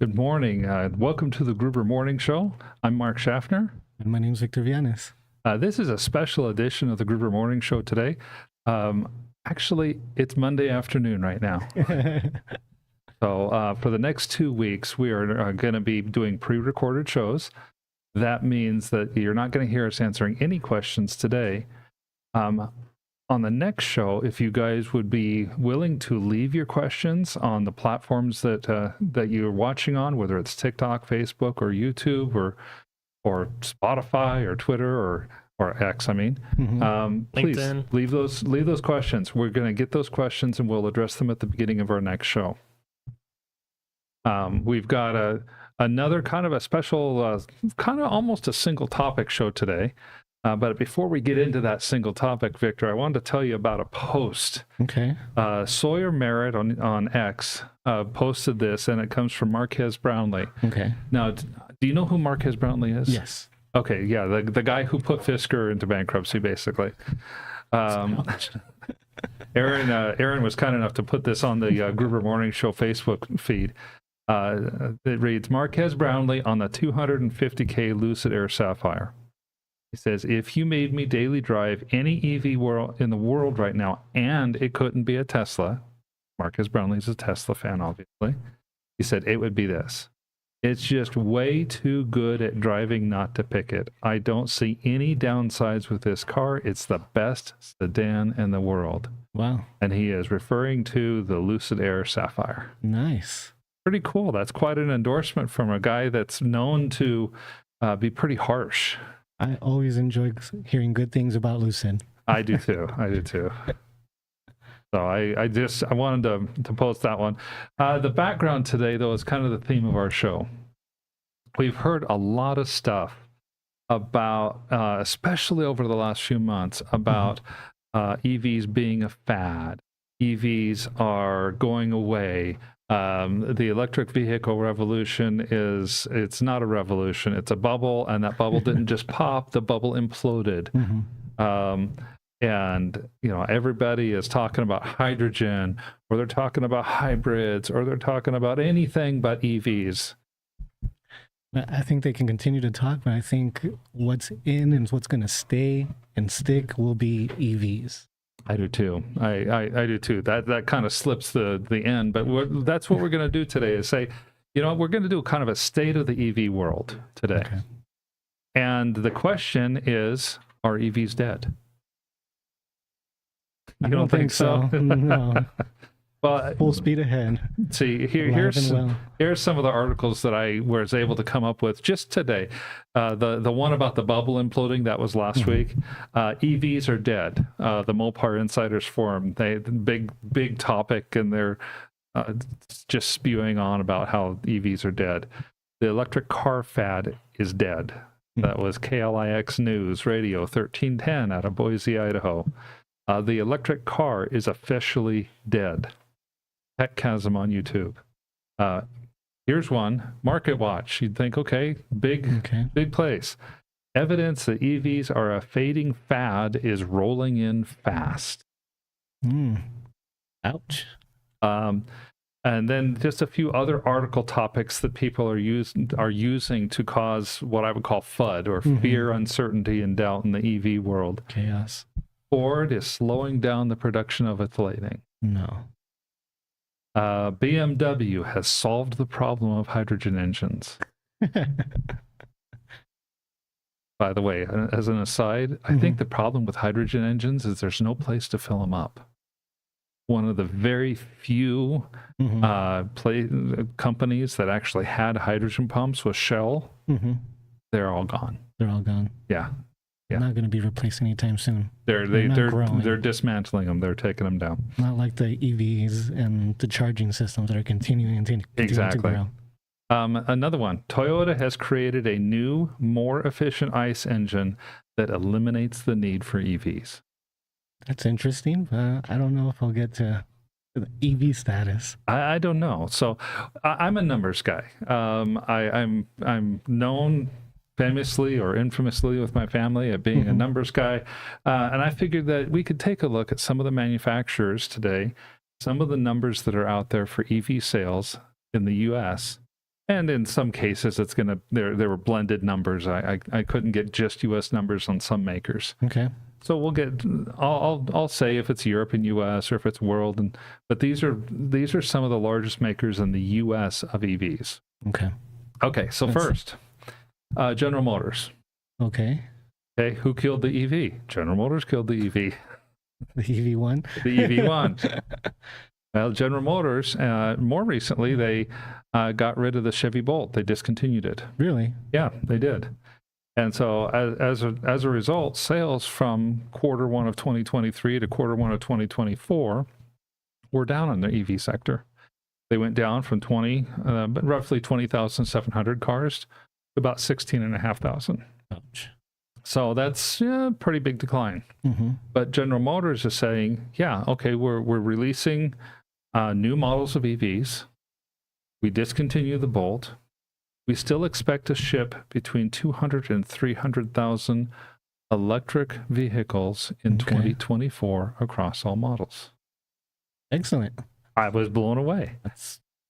Good morning. Welcome to the Gruber Morning Show. I'm Mark Schaffner. And my name's Victor Vianes. This is a special edition of the Gruber Morning Show today. Actually, it's Monday afternoon right now. So for the next 2 weeks, we are going to be doing pre-recorded shows. That means that you're not going to hear us answering any questions today. On the next show, if you guys would be willing to leave your questions on the platforms that you're watching on, whether it's TikTok, Facebook, or YouTube, or Spotify, or Twitter, or X, please leave those questions. We're going to get those questions and we'll address them at the beginning of our next show. We've got another kind of a special, kind of almost a single topic show today. But before we get into that single topic, Victor, I wanted to tell you about a post. Okay. Sawyer Merritt on X posted this, and it comes from Marquez Brownlee. Okay. Now, do you know who Marquez Brownlee is? Yes. Okay, yeah, the guy who put Fisker into bankruptcy, basically. Aaron was kind enough to put this on the Gruber Morning Show Facebook feed. It reads, Marquez Brownlee on the 250K Lucid Air Sapphire. He says, if you made me daily drive any EV world in the world right now, and it couldn't be a Tesla, Marcus Brownlee's a Tesla fan, obviously. He said, it would be this. It's just way too good at driving not to pick it. I don't see any downsides with this car. It's the best sedan in the world. Wow. And he is referring to the Lucid Air Sapphire. Nice. Pretty cool. That's quite an endorsement from a guy that's known to be pretty harsh. I always enjoy hearing good things about Lucid. I do too. So I wanted to post that one. The background today, though, is kind of the theme of our show. We've heard a lot of stuff about, especially over the last few months, about EVs being a fad. EVs are going away. The electric vehicle revolution it's not a revolution, it's a bubble, and that bubble didn't just pop, the bubble imploded. And everybody is talking about hydrogen, or they're talking about hybrids, or they're talking about anything but EVs. I think they can continue to talk, but I think what's in and what's going to stay and stick will be EVs. I do too. I do too. That kind of slips the end, but that's what we're going to do today is say, we're going to do kind of a state of the EV world today. Okay. And the question is, are EVs dead? You don't think so? No. Well, full speed ahead. See, here's some of the articles that I was able to come up with just today. The one about the bubble imploding, that was last week. EVs are dead. The Mopar Insiders Forum, big topic, and they're just spewing on about how EVs are dead. The electric car fad is dead. That was KLIX News Radio 1310 out of Boise, Idaho. The electric car is officially dead. Tech Chasm on YouTube. Here's one, Market Watch. You'd think, okay, big place. Evidence that EVs are a fading fad is rolling in fast. Ouch. And then just a few other article topics that people are using to cause what I would call FUD, or fear, uncertainty, and doubt in the EV world. Chaos. Ford is slowing down the production of its Lightning. No. BMW has solved the problem of hydrogen engines. By the way, as an aside, I think the problem with hydrogen engines is there's no place to fill them up. One of the very few companies that actually had hydrogen pumps was Shell. They're all gone. They're all gone. Yeah. Yeah. Not going to be replaced anytime soon. They're dismantling them. They're taking them down. Not like the EVs and the charging systems that are continuing to grow. Another one. Toyota has created a new, more efficient ICE engine that eliminates the need for EVs. That's interesting, but I don't know if I'll get to the EV status. I don't know. So I'm a numbers guy. I'm known famously or infamously with my family at being a numbers guy. And I figured that we could take a look at some of the manufacturers today, some of the numbers that are out there for EV sales in the US, And in some cases, it's going to, there were blended numbers. I couldn't get just U.S. numbers on some makers. Okay. So we'll get, I'll say if it's Europe and U.S. or if it's world, but these are some of the largest makers in the U.S. of EVs. Okay. Okay, so first, General Motors. Okay. Okay, who killed the EV? General Motors killed the EV. The EV1? The EV1. Well, General Motors, more recently, they got rid of the Chevy Bolt. They discontinued it. Really? Yeah, they did. And so as a result, sales from quarter one of 2023 to quarter one of 2024 were down in the EV sector. They went down from roughly 20,700 cars to about 16,500. Ouch. So that's a pretty big decline. Mm-hmm. But General Motors is saying, yeah, okay, we're releasing new models of EVs. We discontinue the Bolt. We still expect to ship between 200 and 300,000 electric vehicles in 2024 across all models. Excellent. I was blown away.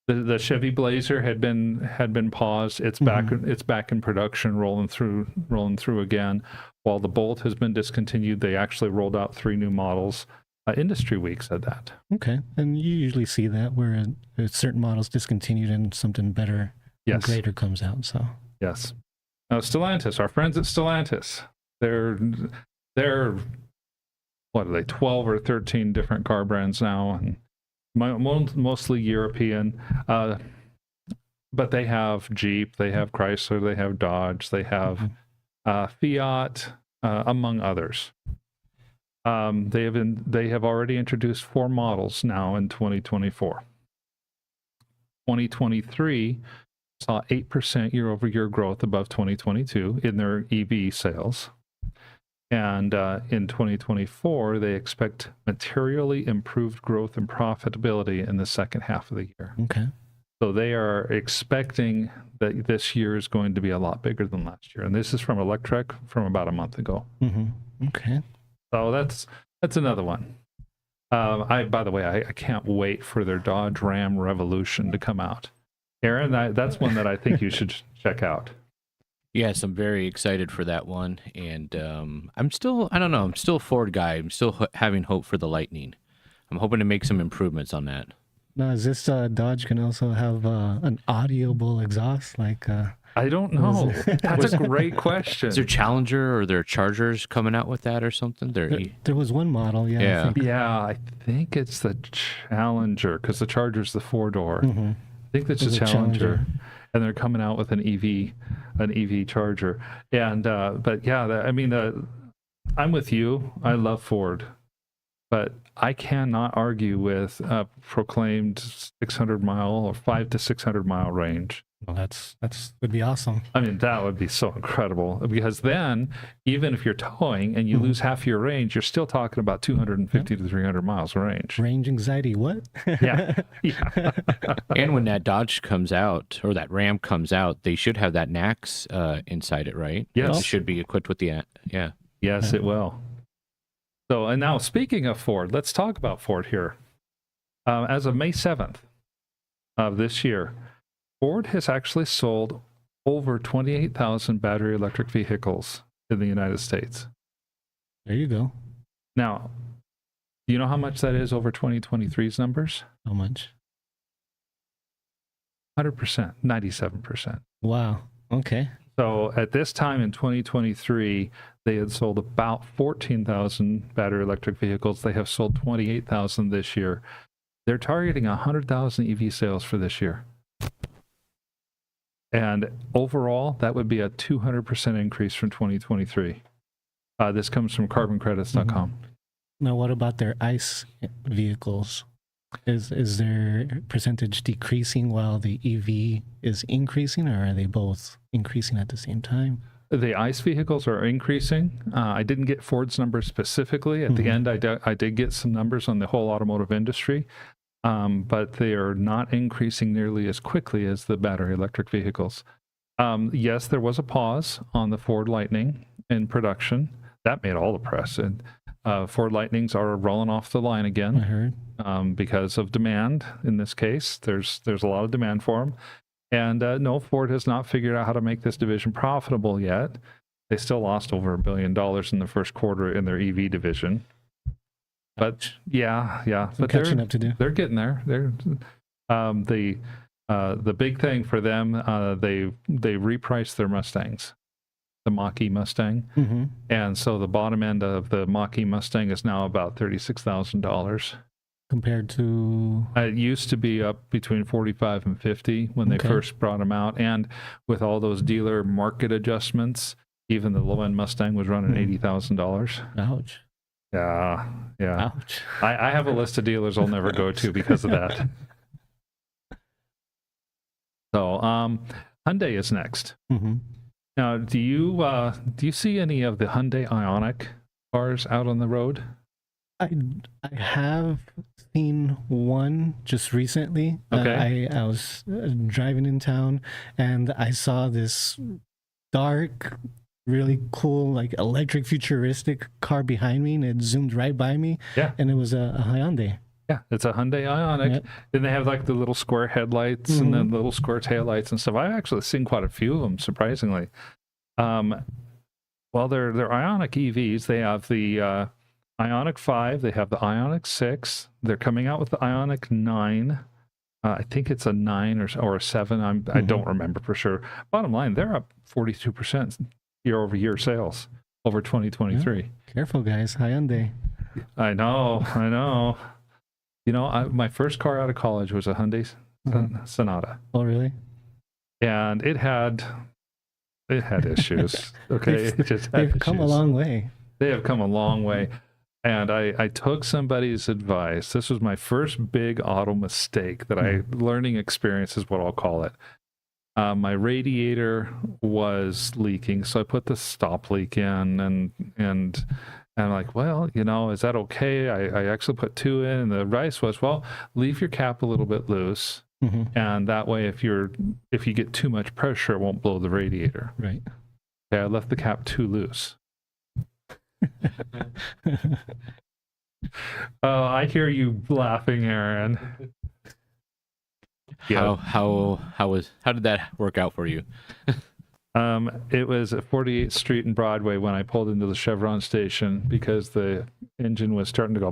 The Chevy Blazer had been paused. It's back. It's back in production, rolling through again. While the Bolt has been discontinued, they actually rolled out 3 new models. Industry Week said that. Okay, and you usually see that where a certain model's discontinued and something better. Yes. Greater comes out. So yes. Now Stellantis, our friends at Stellantis, they're what are they? 12 or 13 different car brands now, and mostly European. But they have Jeep, they have Chrysler, they have Dodge, they have Fiat, among others. They have already introduced 4 models now in 2024. 2023 saw 8% year-over-year growth above 2022 in their EV sales. And in 2024, they expect materially improved growth and profitability in the second half of the year. Okay. So they are expecting that this year is going to be a lot bigger than last year. And this is from Electrek from about a month ago. Mm-hmm. Okay. So that's another one. By the way, I can't wait for their Dodge Ram Revolution to come out. Aaron, that's one that I think you should check out. Yes, I'm very excited for that one. And I'm still a Ford guy. I'm still having hope for the Lightning. I'm hoping to make some improvements on that. Now, is this Dodge can also have an audible exhaust? I don't know. That's a great question. Is there Challenger or there Chargers coming out with that or something? There was one model, Yeah. I think it's the Challenger, because the Charger's the 4-door. Mm-hmm. I think that's the Challenger, and they're coming out with an EV Charger. And but yeah, I'm with you. I love Ford, but I cannot argue with a proclaimed 600-mile or 500 to 600-mile range. Well, that's would be awesome. I mean, that would be so incredible, because then even if you're towing and you lose half your range, you're still talking about 250 to 300 miles range. Range anxiety, what? Yeah. And when that Dodge comes out, or that Ram comes out, they should have that NACS inside it, right? Yes. It should be equipped with the, yeah. Yes, it will. So, and now speaking of Ford, let's talk about Ford here. As of May 7th of this year, Ford has actually sold over 28,000 battery electric vehicles in the United States. There you go. Now, do you know how much that is over 2023's numbers? How much? 100%, 97%. Wow. Okay. So at this time in 2023, they had sold about 14,000 battery electric vehicles. They have sold 28,000 this year. They're targeting 100,000 EV sales for this year. And overall, that would be a 200% increase from 2023. This comes from carboncredits.com. Now, what about their ICE vehicles? Is their percentage decreasing while the EV is increasing, or are they both increasing at the same time? The ICE vehicles are increasing. I didn't get Ford's numbers specifically. At the end, I did get some numbers on the whole automotive industry. But they are not increasing nearly as quickly as the battery electric vehicles. Yes, there was a pause on the Ford Lightning in production. That made all the press. And Ford Lightnings are rolling off the line again. I heard. Because of demand. In this case, there's a lot of demand for them. And no, Ford has not figured out how to make this division profitable yet. They still lost over $1 billion in the first quarter in their EV division. But yeah, Some but catching up to do. They're getting there. They're the big thing for them. They repriced their Mustangs, the Mach-E Mustang, and so the bottom end of the Mach-E Mustang is now about $36,000. Compared to, It used to be up between 45 and 50 when they first brought them out, and with all those dealer market adjustments, even the low-end Mustang was running $80,000. ouch. Yeah. Ouch. I have a list of dealers I'll never go to because of that. So, Hyundai is next. Now, do you see any of the Hyundai Ioniq cars out on the road? I have seen one just recently. Okay. I was driving in town and I saw this dark, really cool, like electric futuristic car behind me, and it zoomed right by me. Yeah. And it was a Hyundai. Yeah, it's a Hyundai Ioniq. Yep. Then they have like the little square headlights and then little square taillights and stuff. I've actually seen quite a few of them, surprisingly. Well, they're Ioniq EVs. They have the Ioniq 5. They have the Ioniq 6. They're coming out with the Ioniq 9. I think it's a 9 or a 7. I don't remember for sure. Bottom line, they're up 42% year-over-year sales over 2023. Yeah. Careful, guys. Hyundai. I know. You know, my first car out of college was a Hyundai Sonata. Oh, really? And it had issues. Okay, it just had They've come a issues. long way. They have come a long way. And I took somebody's advice. This was my first big auto mistake learning experience is what I'll call it. My radiator was leaking, so I put the stop leak in, and I'm like, well, you know, is that okay? I actually put 2 in, and the advice was, well, leave your cap a little bit loose, and that way, if you get too much pressure, it won't blow the radiator. Right. Okay, I left the cap too loose. Oh, I hear you laughing, Aaron. Yeah. How did that work out for you? It was at 48th Street and Broadway when I pulled into the Chevron station because the engine was starting to go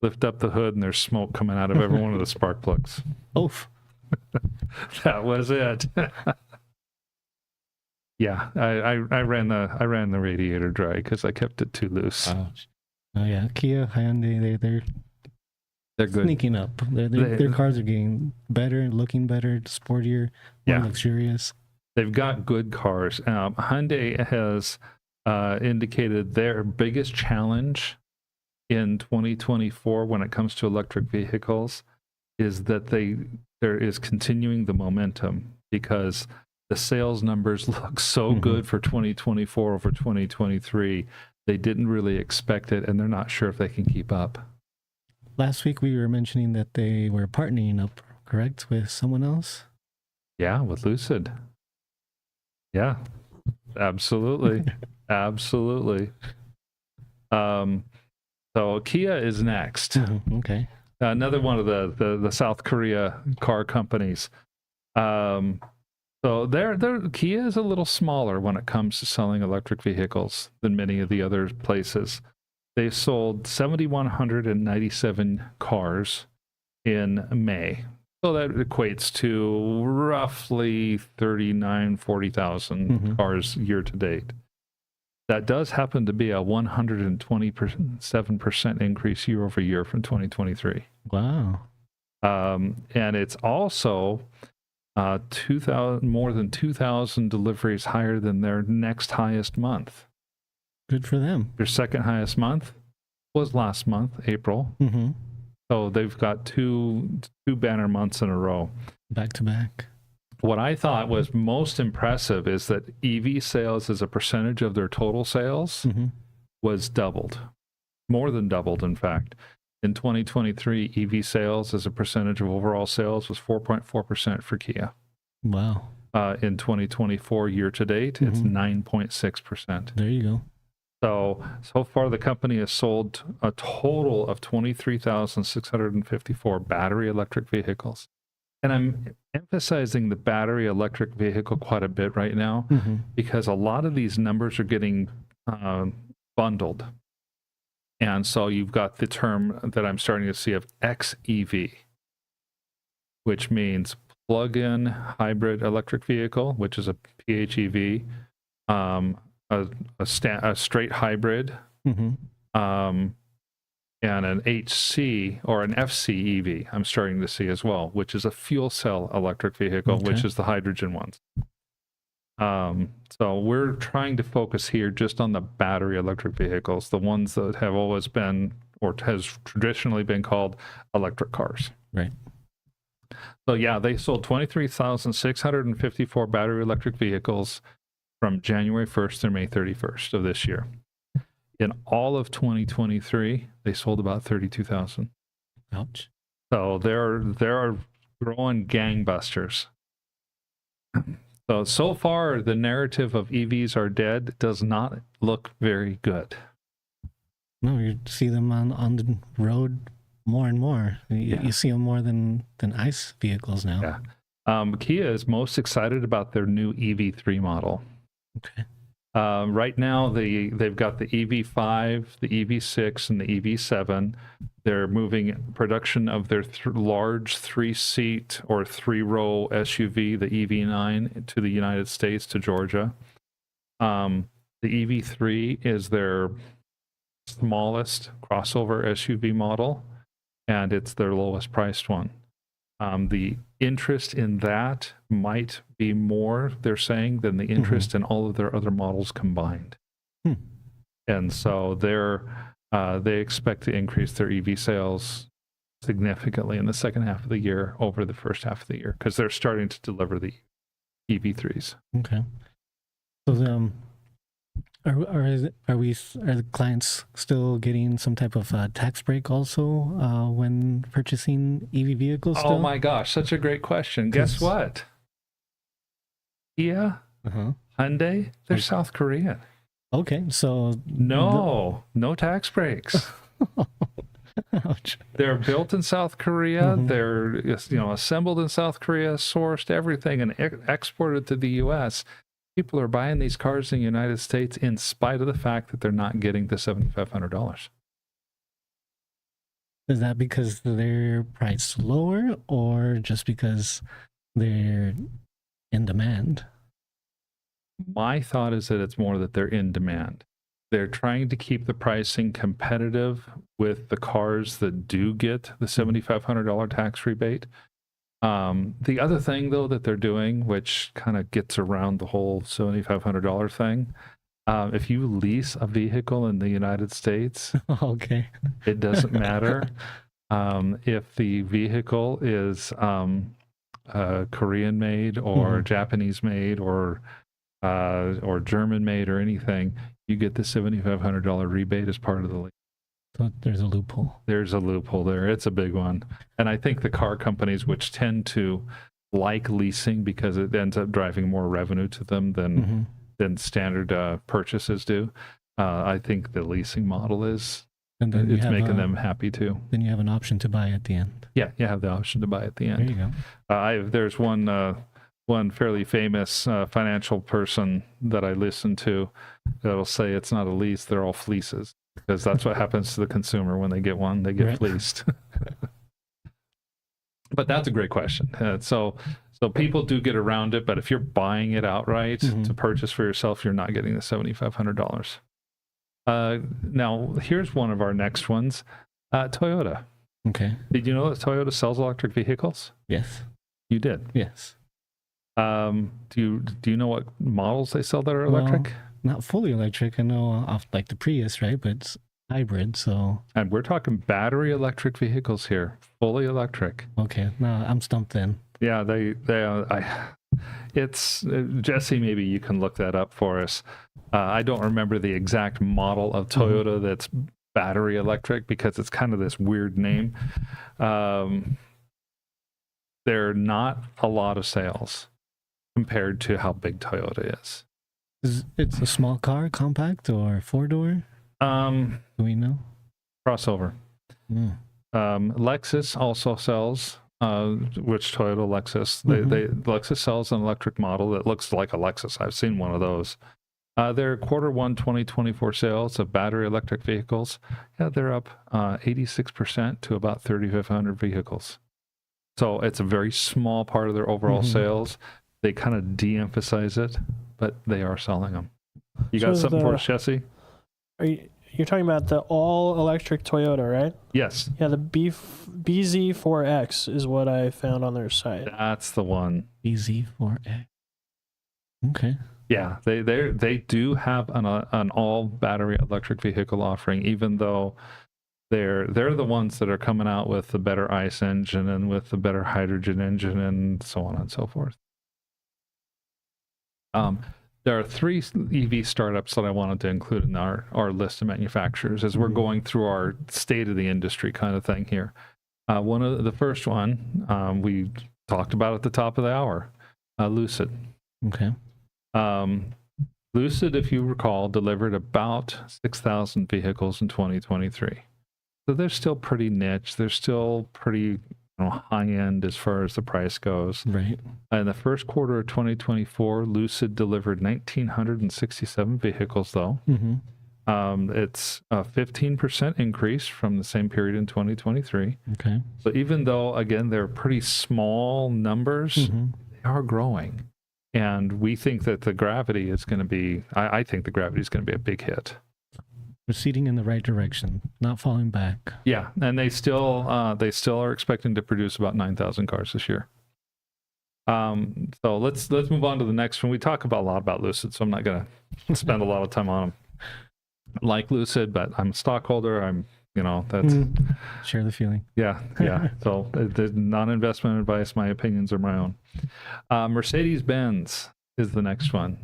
lift up the hood, and there's smoke coming out of every one of the spark plugs. Oof. That was it. Yeah, I ran the radiator dry because I kept it too loose. Ouch. Oh yeah, Kia, Hyundai, they're good. sneaking up. Their cars are getting better, looking better, sportier, more luxurious. They've got good cars. Hyundai has indicated their biggest challenge in 2024 when it comes to electric vehicles is that there is continuing the momentum, because the sales numbers look so good for 2024 over 2023. They didn't really expect it, and they're not sure if they can keep up. Last week we were mentioning that they were partnering up, correct, with someone else? Yeah, with Lucid. Yeah, absolutely. Absolutely. So Kia is next. Okay. Another one of the South Korea car companies. So Kia is a little smaller when it comes to selling electric vehicles than many of the other places. They sold 7,197 cars in May. So that equates to roughly 40,000 cars year to date. That does happen to be a 127% increase year over year from 2023. Wow. And it's also more than 2,000 deliveries higher than their next highest month. Good for them. Their second highest month was last month, April. So they've got two banner months in a row. Back to back. What I thought was most impressive is that EV sales as a percentage of their total sales was doubled. More than doubled, in fact. In 2023, EV sales as a percentage of overall sales was 4.4% for Kia. Wow. In 2024 year to date, it's 9.6%. There you go. So far, the company has sold a total of 23,654 battery electric vehicles. And I'm emphasizing the battery electric vehicle quite a bit right now because a lot of these numbers are getting bundled. And so you've got the term that I'm starting to see of XEV, which means plug-in hybrid electric vehicle, which is a PHEV, a straight hybrid, and an HC or an FCEV I'm starting to see as well, which is a fuel cell electric vehicle, which is the hydrogen ones. So we're trying to focus here just on the battery electric vehicles, the ones that have always been or has traditionally been called electric cars. Right. So yeah, they sold 23,654 battery electric vehicles from January 1st through May 31st of this year. In all of 2023, they sold about 32,000. Ouch. So they're growing gangbusters. So far, the narrative of EVs are dead does not look very good. No, you see them on the road more and more. You see them more than ICE vehicles now. Yeah. Kia is most excited about their new EV3 model. Okay. Right now, they've got the EV5, the EV6, and the EV7. They're moving production of their large 3-seat or 3-row SUV, the EV9, to the United States, to Georgia. The EV3 is their smallest crossover SUV model, and it's their lowest priced one. The interest in that might be more, they're saying, than the interest in all of their other models combined. And so they expect to increase their EV sales significantly in the second half of the year over the first half of the year because they're starting to deliver the EV3s. Okay. So are the clients still getting some type of tax break also when purchasing EV vehicles? Still? Oh my gosh, such a great question. Guess what? Kia, Hyundai, they're South Korean. Okay, so no tax breaks. Ouch. They're built in South Korea. They're assembled in South Korea, sourced everything, and exported to the U.S. People are buying these cars in the United States in spite of the fact that they're not getting the $7,500. Is that because they're priced lower, or just because they're in demand? My thought is that it's more that they're in demand. They're trying to keep the pricing competitive with the cars that do get the $7,500 tax rebate. The other thing, though, that they're doing, which kind of gets around the whole $7,500 thing, if you lease a vehicle in the United States, okay, it doesn't matter if the vehicle is Korean made or Japanese made or German made or anything. You get the $7,500 rebate as part of the lease. So there's a loophole. There's a loophole there. It's a big one. And I think the car companies, which tend to like leasing because it ends up driving more revenue to them than standard purchases do, I think the leasing model is, and it's making them happy too. Then you have an option to buy at the end. Yeah, you have the option to buy at the end. There you go. There's one fairly famous financial person that I listen to that'll say it's not a lease, they're all fleeces. Because that's what happens to the consumer when they get one, they get fleeced. But that's a great question. So people do get around it, but if you're buying it outright to purchase for yourself, you're not getting the $7,500. Now, here's one of our next ones. Toyota. Okay. Did you know that Toyota sells electric vehicles? Yes. You did? Yes. Do you know what models they sell that are electric? Well, not fully electric. I know off like the Prius, right? But it's hybrid, so. And we're talking battery electric vehicles here, fully electric. Okay, no, I'm stumped then. Yeah, it's Jesse. Maybe you can look that up for us. I don't remember the exact model of Toyota that's battery electric because it's kind of this weird name. There are not a lot of sales compared to how big Toyota is. It's a small car, compact, or 4-door? Do we know? Crossover. Lexus also sells which Toyota, Lexus, Lexus sells an electric model that looks like a Lexus. I've seen one of those. Their Q1 2024 sales of battery electric vehicles, they're up 86% to about 3,500 vehicles. So it's a very small part of their overall sales. They kind of de-emphasize it, but they are selling them. You got something for us, Jesse? You're talking about the all-electric Toyota, right? Yes. Yeah, the BZ4X is what I found on their site. That's the one. BZ4X. Okay. Yeah, they do have an all battery electric vehicle offering, even though they're the ones that are coming out with the better ICE engine and with the better hydrogen engine and so on and so forth. There are 3 EV startups that I wanted to include in our list of manufacturers as we're going through our state of the industry kind of thing here. The first one we talked about at the top of the hour, Lucid. Okay. Lucid, if you recall, delivered about 6,000 vehicles in 2023. So they're still pretty niche. They're still pretty high end as far as the price goes. Right. In the first quarter of 2024, Lucid delivered 1,967 vehicles, though. It's a 15% increase from the same period in 2023. Okay. So even though, again, they're pretty small numbers, they are growing. And we think that the Gravity is going to be, I think the Gravity is going to be a big hit. Proceeding in the right direction, not falling back. Yeah, and they still are expecting to produce about 9,000 cars this year. So let's move on to the next one. We talk a lot about Lucid, so I'm not going to spend a lot of time on them. I like Lucid, but I'm a stockholder. That's share the feeling. Yeah. So non-investment advice. My opinions are my own. Mercedes-Benz is the next one.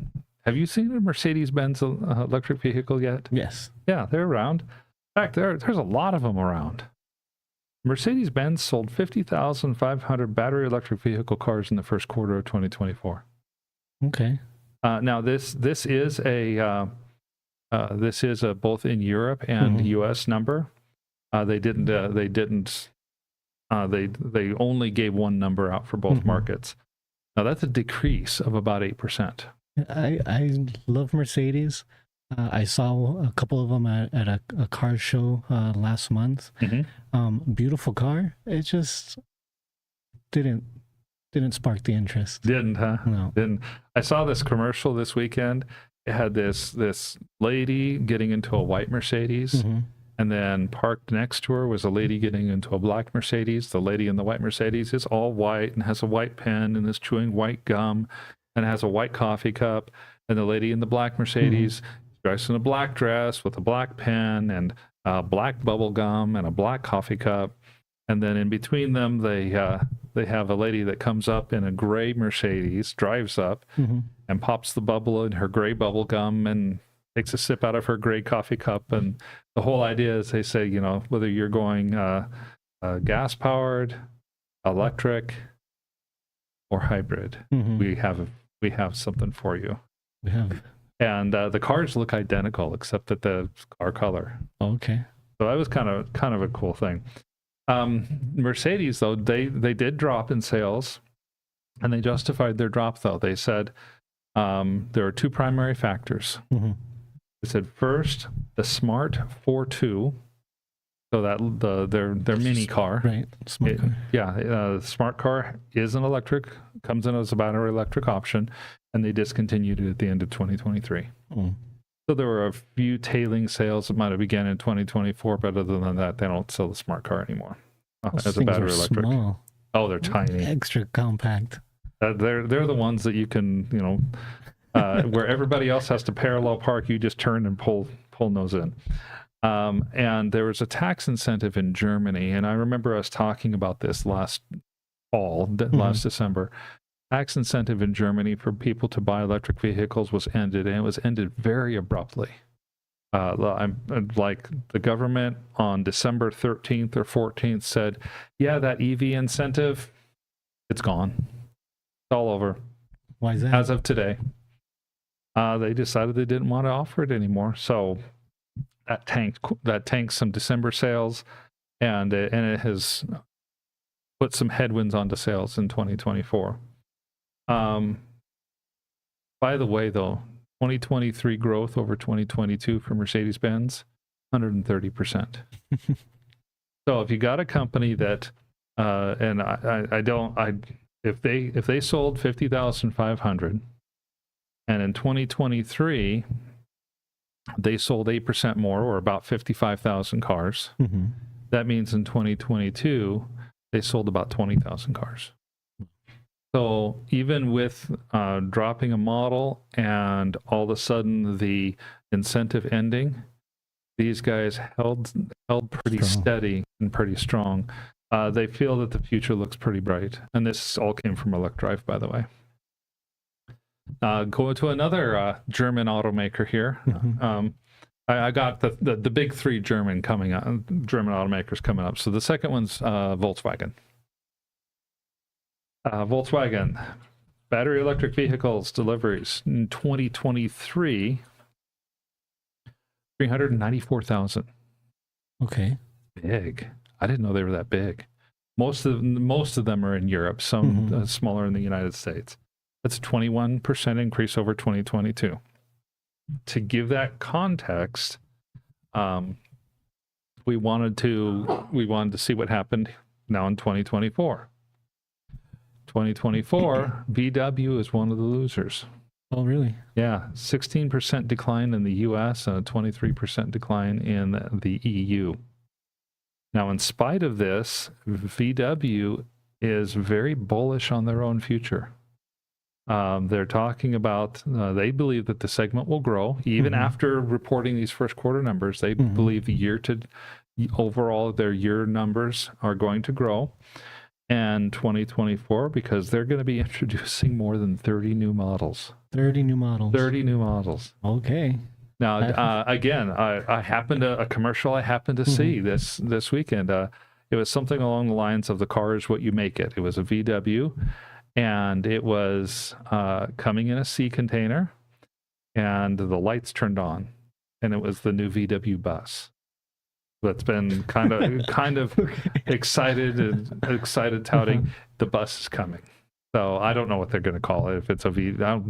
Have you seen a Mercedes-Benz electric vehicle yet? Yes. Yeah, they're around. In fact, there's a lot of them around. Mercedes-Benz sold 50,500 battery electric vehicle cars in the first quarter of 2024. Okay. Now this is a both in Europe and U.S. number. They only gave one number out for both markets. Now that's a decrease of about 8%. I love Mercedes. I saw a couple of them at a car show last month. Beautiful car. It just didn't spark the interest. Didn't, huh? No. Didn't. I saw this commercial this weekend. It had this lady getting into a white Mercedes, and then parked next to her was a lady getting into a black Mercedes. The lady in the white Mercedes is all white and has a white pen and is chewing white gum and has a white coffee cup. And the lady in the black Mercedes dressed in a black dress with a black pen and black bubble gum and a black coffee cup. And then in between them, they have a lady that comes up in a gray Mercedes, drives up and pops the bubble in her gray bubble gum and takes a sip out of her gray coffee cup. And the whole idea is they say, whether you're going gas powered, electric, or hybrid, we have something for you. We have. And the cars look identical except that the car color. Okay. So that was kind of a cool thing. Mercedes, though, they did drop in sales, and they justified their drop, though. They said there are 2 primary factors. They said first, the Smart 4.2, so that their mini car. Right. Smart car. Yeah, the Smart car is an electric, comes in as a battery electric option, and they discontinued it at the end of 2023. So there were a few tailing sales that might have begun in 2024, but other than that, they don't sell the Smart car anymore as a battery electric. Small. Oh, they're tiny. Extra compact. They're the ones that you can, where everybody else has to parallel park, you just turn and pull those in. And there was a tax incentive in Germany, and I remember us talking about this last December. Tax incentive in Germany for people to buy electric vehicles was ended, and it was ended very abruptly. Like the government on December 13th or 14th said, yeah, that EV incentive, it's gone. It's all over. Why is that? As of today. They decided they didn't want to offer it anymore. So that tanked some December sales, and it has put some headwinds onto sales in 2024. By the way, though, 2023 growth over 2022 for Mercedes-Benz, 130%. So if you got a company that, and if they sold 50,500, and in 2023 they sold 8% more, or about 55,000 cars, that means in 2022 they sold about 20,000 cars. So even with dropping a model and all of a sudden the incentive ending, these guys held pretty steady and pretty strong. They feel that the future looks pretty bright. And this all came from Electrive, by the way. Going to another German automaker here. I got the big three German automakers coming up. So the second one's Volkswagen. Volkswagen battery electric vehicles deliveries in 2023, 394,000. Okay. Big. I didn't know they were that big. Most of them are in Europe, some smaller in the United States. That's a 21% increase over 2022. To give that context, we wanted to see what happened now in 2024. 2024, VW is one of the losers. Oh, really? Yeah, 16% decline in the US and a 23% decline in the EU. Now, in spite of this, VW is very bullish on their own future. They're talking about, they believe that the segment will grow. Even after reporting these first quarter numbers, they believe overall their year numbers are going to grow. And 2024, because they're going to be introducing more than 30 new models. 30 new models. 30 new models. Okay. Now, again, a commercial I happened to see this weekend. It was something along the lines of the car is what you make it. It was a VW, and it was coming in a sea container, and the lights turned on, and it was the new VW bus. That's been kind of excited touting the bus is coming. So I don't know what they're going to call it. If it's a I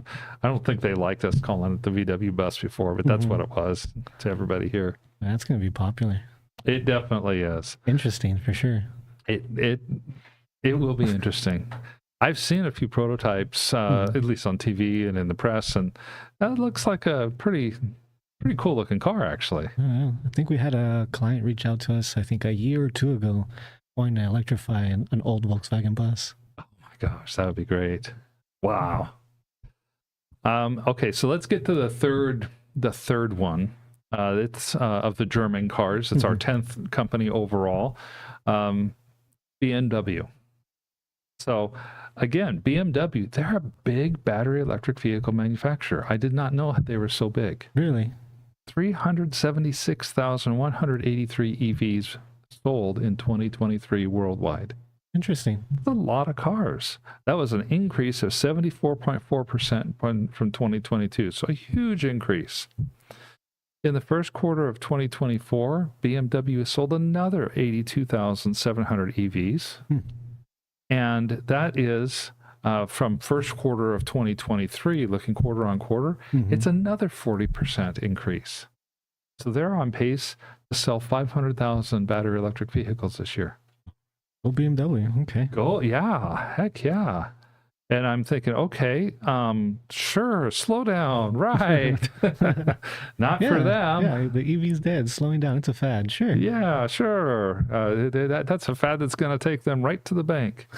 don't think they liked us calling it the VW bus before, but that's what it was to everybody here. That's going to be popular. It definitely is. Interesting for sure. It will be interesting. I've seen a few prototypes, at least on TV and in the press, and that looks like a pretty cool looking car, actually. I think we had a client reach out to us, I think a year or two ago, wanting to electrify an old Volkswagen bus. Oh my gosh, that would be great. Wow. Okay, so let's get to the third one. It's of the German cars. It's our 10th company overall. BMW. So again, BMW, they're a big battery electric vehicle manufacturer. I did not know they were so big. Really? 376,183 EVs sold in 2023 worldwide. Interesting. That's a lot of cars. That was an increase of 74.4% from 2022. So a huge increase. In the first quarter of 2024, BMW sold another 82,700 EVs. And that is from first quarter of 2023, looking quarter on quarter, it's another 40% increase. So they're on pace to sell 500,000 battery electric vehicles this year. Oh, BMW. Okay. Go, yeah, heck yeah. And I'm thinking, okay, sure, slow down, right? Not for them. Yeah, the EVs dead, slowing down. It's a fad, sure. Yeah, sure. That's a fad that's going to take them right to the bank.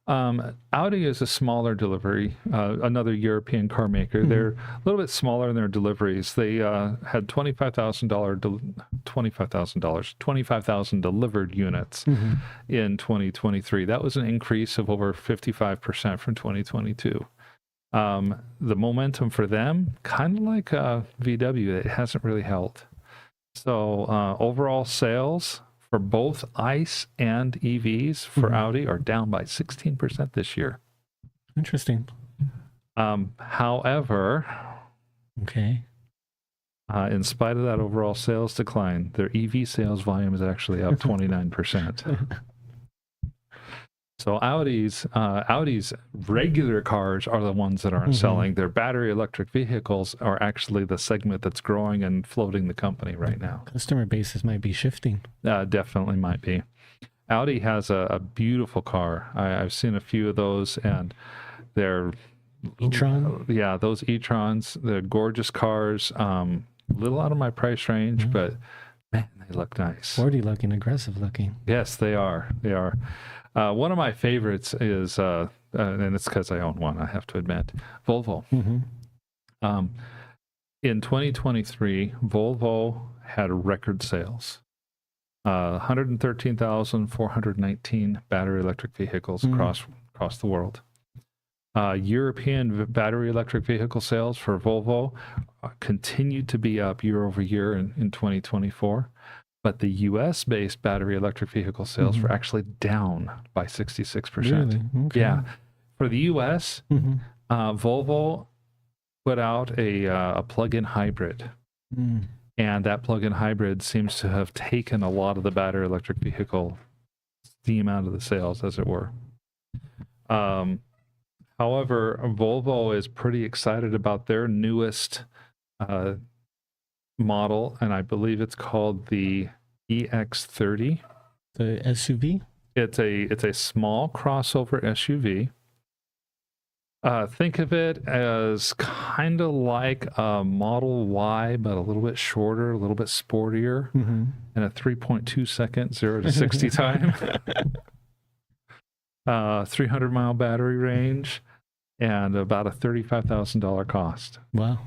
Audi is a smaller delivery, another European car maker. They're a little bit smaller in their deliveries. They had 25,000 delivered units in 2023. That was an increase of over 55% from 2022. The momentum for them, kind of like VW, it hasn't really held. So overall sales for both ICE and EVs for Audi are down by 16% this year. Interesting. However, okay. In spite of that overall sales decline, their EV sales volume is actually up 29%. So Audi's regular cars are the ones that aren't selling. Their battery electric vehicles are actually the segment that's growing and floating the company right now. Customer bases might be shifting. Definitely might be. Audi has a beautiful car. I've seen a few of those, and they're e-tron. Yeah, those e-trons. They're gorgeous cars. A little out of my price range, but man, they look nice. Sporty looking, aggressive looking. Yes, they are. They are. One of my favorites is, and it's because I own one, I have to admit, Volvo. In 2023, Volvo had record sales. 113,419 battery electric vehicles across the world. European battery electric vehicle sales for Volvo continued to be up year over year in 2024. But the U.S.-based battery electric vehicle sales were actually down by 66%. Really? Okay. Yeah. For the U.S., Volvo put out a plug-in hybrid. And that plug-in hybrid seems to have taken a lot of the battery electric vehicle steam out of the sales, as it were. However, Volvo is pretty excited about their newest model, and I believe it's called the EX30. The SUV? It's a small crossover SUV. Think of it as kind of like a Model Y, but a little bit shorter, a little bit sportier, and a 3.2 second 0 to 60 time. 300-mile battery range, and about a $35,000 cost. Wow.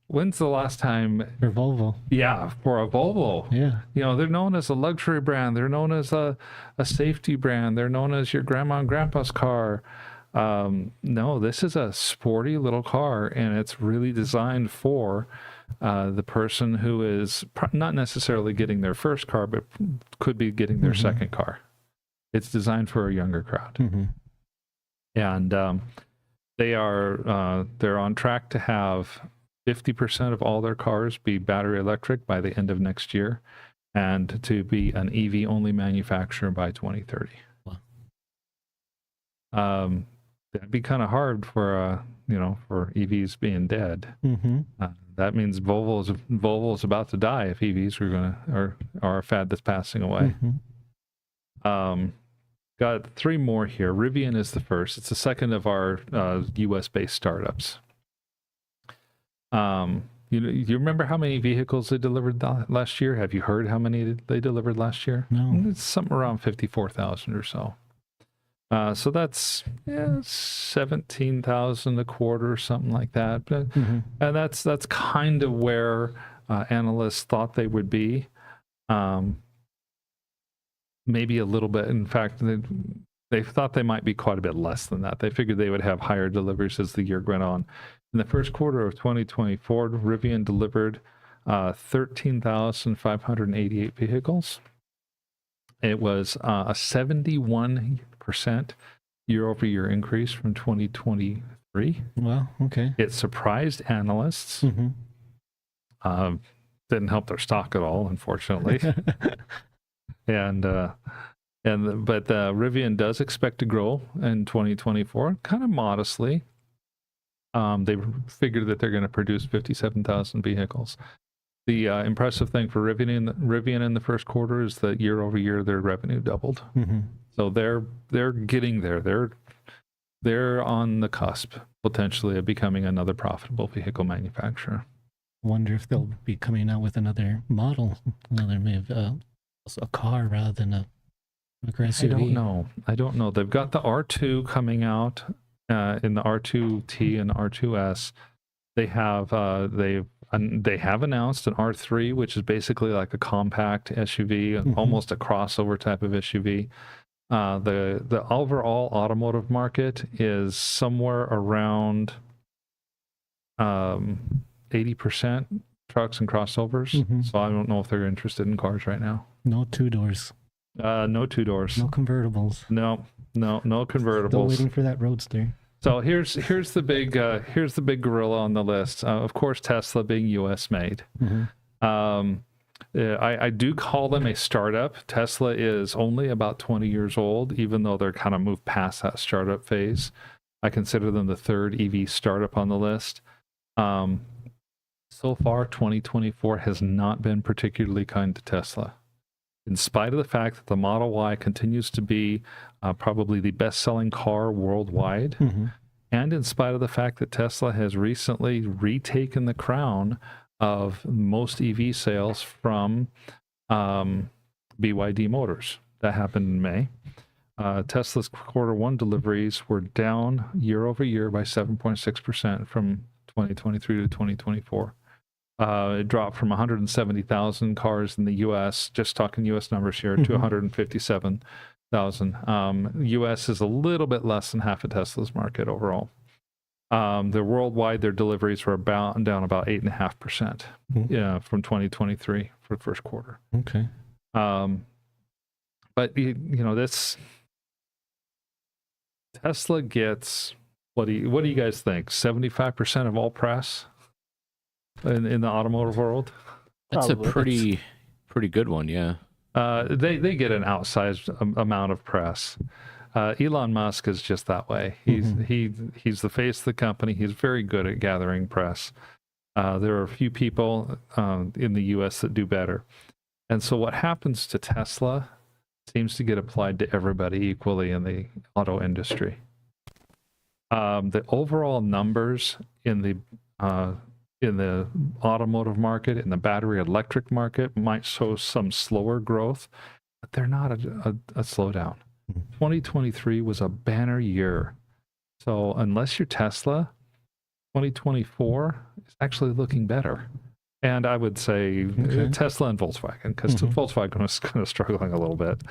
When's the last time? For Volvo. Yeah, for a Volvo. Yeah. You know, they're known as a luxury brand. They're known as a safety brand. They're known as your grandma and grandpa's car. No, this is a sporty little car, and it's really designed for the person who is not necessarily getting their first car, but could be getting their second car. It's designed for a younger crowd. And they're on track to have 50% of all their cars be battery electric by the end of next year, and to be an EV only manufacturer by 2030. Wow. That'd be kind of hard for for EVs being dead. That means Volvo's about to die if EVs are a fad that's passing away. Got three more here. Rivian is the first. It's the second of our US based startups. You remember how many vehicles they delivered last year? Have you heard how many they delivered last year? No. It's something around 54,000 or so. So that's 17,000 a quarter or something like that. But, and that's kind of where analysts thought they would be. Maybe a little bit. In fact, they thought they might be quite a bit less than that. They figured they would have higher deliveries as the year went on. In the first quarter of 2024, Rivian delivered 13,588 vehicles. It was a 71% year-over-year increase from 2023. Well, okay. It surprised analysts. Didn't help their stock at all, unfortunately. But Rivian does expect to grow in 2024, kind of modestly. They figured that they're going to produce 57,000 vehicles. The impressive thing for Rivian in the first quarter is that year over year their revenue doubled. So they're getting there. They're on the cusp potentially of becoming another profitable vehicle manufacturer. Wonder if they'll be coming out with another model, maybe a car rather than a SUV. I don't know. They've got the R2 coming out in the R2T and R2S. They have announced an R3, which is basically like a compact SUV, almost a crossover type of SUV. The overall automotive market is somewhere around 80% trucks and crossovers. So I don't know if they're interested in cars right now. No two doors. No two doors. No convertibles. No convertibles. Still waiting for that Roadster. So here's the big gorilla on the list. Of course, Tesla being U.S. made. I do call them a startup. Tesla is only about 20 years old, even though they're kind of moved past that startup phase. I consider them the third EV startup on the list. So far, 2024 has not been particularly kind to Tesla. In spite of the fact that the Model Y continues to be probably the best-selling car worldwide, and in spite of the fact that Tesla has recently retaken the crown of most EV sales from BYD Motors. That happened in May. Tesla's Q1 deliveries were down year over year by 7.6% from 2023 to 2024. It dropped from 170,000 cars in the U.S., just talking U.S. numbers here, to 157,000. U.S. is a little bit less than half of Tesla's market overall. Worldwide, their deliveries were down about 8.5%, from 2023 for the first quarter. Okay. But this Tesla gets, what do you guys think? 75% of all press in the automotive world? That's Probably. a pretty good one, yeah. They get an outsized amount of press. Elon Musk is just that way. He's the face of the company. He's very good at gathering press. There are a few people in the U.S. that do better. And so what happens to Tesla seems to get applied to everybody equally in the auto industry. The overall numbers in the automotive market, in the battery electric market, might show some slower growth, but they're not a slowdown. 2023 was a banner year. So unless you're Tesla, 2024 is actually looking better. And I would say Tesla and Volkswagen, because Volkswagen is kind of struggling a little bit.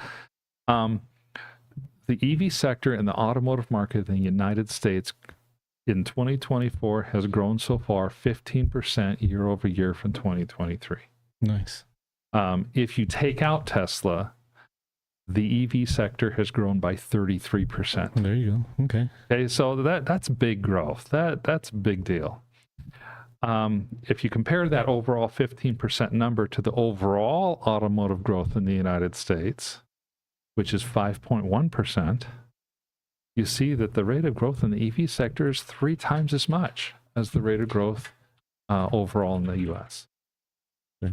The EV sector in the automotive market in the United States in 2024 has grown so far 15% year over year from 2023. Nice. If you take out Tesla, the EV sector has grown by 33%. There you go. Okay, so that's big growth. That's a big deal. If you compare that overall 15% number to the overall automotive growth in the United States, which is 5.1%, you see that the rate of growth in the EV sector is 3 times as much as the rate of growth overall in the US. The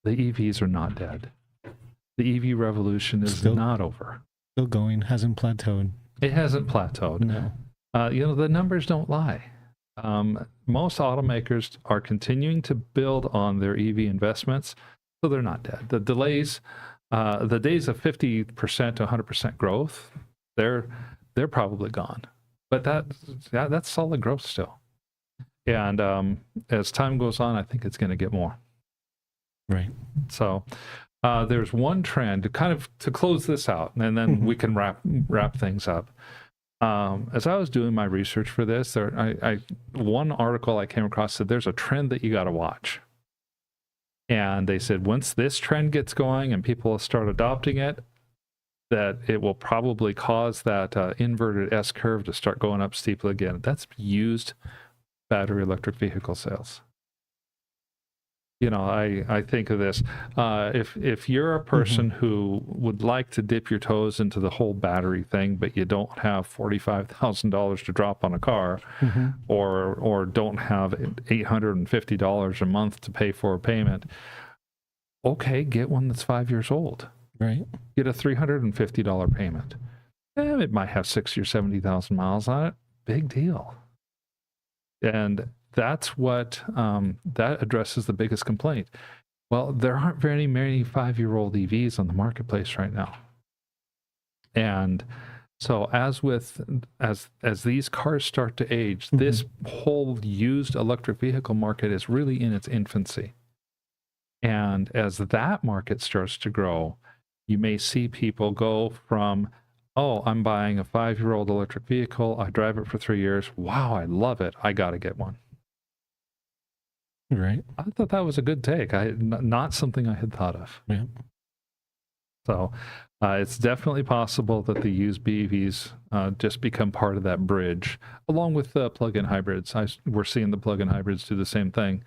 EVs are not dead. The EV revolution is not over. Still going, hasn't plateaued. It hasn't plateaued. No. The numbers don't lie. Most automakers are continuing to build on their EV investments, so they're not dead. The delays, the days of 50% to 100% growth, they're probably gone. But that's solid growth still. And as time goes on, I think it's going to get more. Right. So there's one trend to close this out, and then we can wrap things up. As I was doing my research for this, one article I came across said there's a trend that you got to watch. And they said once this trend gets going and people start adopting it, that it will probably cause that inverted S curve to start going up steeply again. That's used battery electric vehicle sales. I think of this. If you're a person who would like to dip your toes into the whole battery thing, but you don't have $45,000 to drop on a car, or don't have $850 a month to pay for a payment, okay, get one that's 5 years old. Right. Get a $350 payment. It might have 60 or 70,000 miles on it. Big deal. And that's what that addresses the biggest complaint. Well, there aren't very many 5-year-old EVs on the marketplace right now. And so as these cars start to age, this whole used electric vehicle market is really in its infancy. And as that market starts to grow, you may see people go from, oh, I'm buying a 5-year-old electric vehicle. I drive it for 3 years. Wow, I love it. I got to get one. Right. I thought that was a good take. Not something I had thought of. Yeah. So it's definitely possible that the used BEVs just become part of that bridge, along with the plug-in hybrids. We're seeing the plug-in hybrids do the same thing.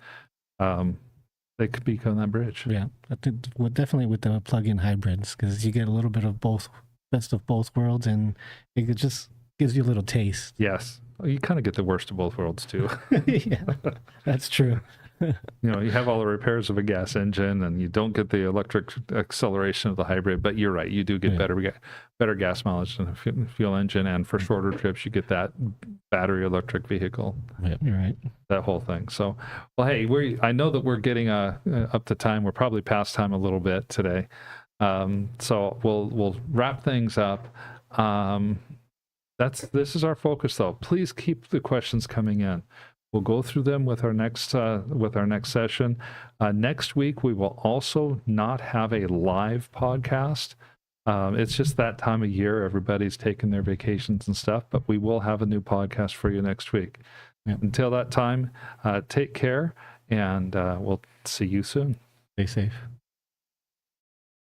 they could become that bridge. Yeah, I think definitely with the plug-in hybrids, because you get a little bit of both, best of both worlds, and it just gives you a little taste. Yes. Well, you kind of get the worst of both worlds too. Yeah, that's true. You have all the repairs of a gas engine, and you don't get the electric acceleration of the hybrid. But you're right, you do get better gas mileage than a fuel engine, and for shorter trips, you get that battery electric vehicle. Yep, you're right. That whole thing. So, well, hey, I know that we're getting up to time. We're probably past time a little bit today. So we'll wrap things up. This is our focus, though. Please keep the questions coming in. We'll go through them with our next session. Next week, we will also not have a live podcast. It's just that time of year. Everybody's taking their vacations and stuff, but we will have a new podcast for you next week. Yep. Until that time, take care, and we'll see you soon. Stay safe.